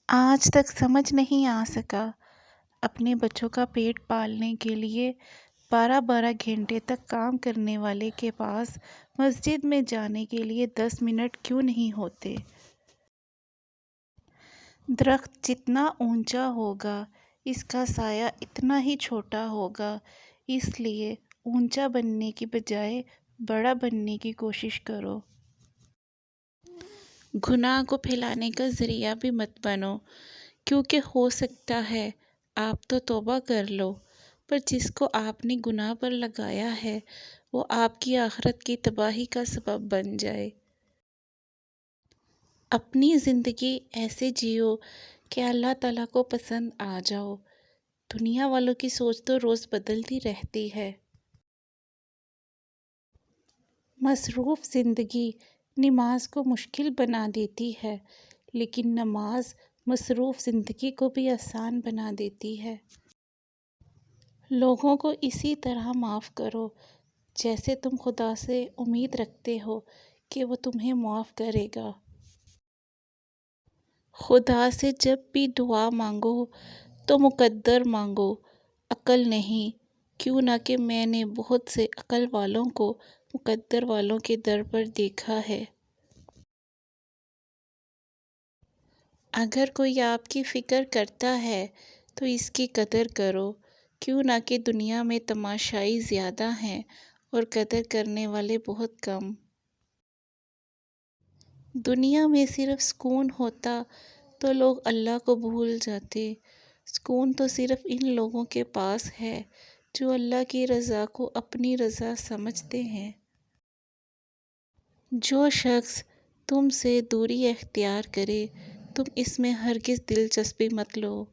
آج تک سمجھ نہیں آ سکا اپنے بچوں کا پیٹ پالنے کے لیے 12 گھنٹے تک کام کرنے والے کے پاس مسجد میں جانے کے لیے 10 منٹ کیوں نہیں ہوتے۔ درخت جتنا اونچا ہوگا اس کا سایہ اتنا ہی چھوٹا ہوگا، اس لیے اونچا بننے کی بجائے بڑا بننے کی کوشش کرو۔ گناہ کو پھیلانے کا ذریعہ بھی مت بنو، کیونکہ ہو سکتا ہے آپ تو توبہ کر لو پر جس کو آپ نے گناہ پر لگایا ہے وہ آپ کی آخرت کی تباہی کا سبب بن جائے۔ اپنی زندگی ایسے جیو کہ اللہ تعالیٰ کو پسند آ جاؤ۔ دنیا والوں کی سوچ تو روز بدلتی رہتی ہے۔ مصروف زندگی نماز کو مشکل بنا دیتی ہے، لیکن نماز مصروف زندگی کو بھی آسان بنا دیتی ہے۔ لوگوں کو اسی طرح معاف کرو جیسے تم خدا سے امید رکھتے ہو کہ وہ تمہیں معاف کرے گا۔ خدا سے جب بھی دعا مانگو تو مقدر مانگو، عقل نہیں، کیوں نہ کہ میں نے بہت سے عقل والوں کو مقدر والوں کے در پر دیکھا ہے۔ اگر کوئی آپ کی فکر کرتا ہے تو اس کی قدر کرو، کیوں نہ کہ دنیا میں تماشائی زیادہ ہیں اور قدر کرنے والے بہت کم۔ دنیا میں صرف سکون ہوتا تو لوگ اللہ کو بھول جاتے۔ سکون تو صرف ان لوگوں کے پاس ہے جو اللہ کی رضا کو اپنی رضا سمجھتے ہیں۔ جو شخص تم سے دوری اختیار کرے تم اس میں ہرگز دلچسپی مت لو۔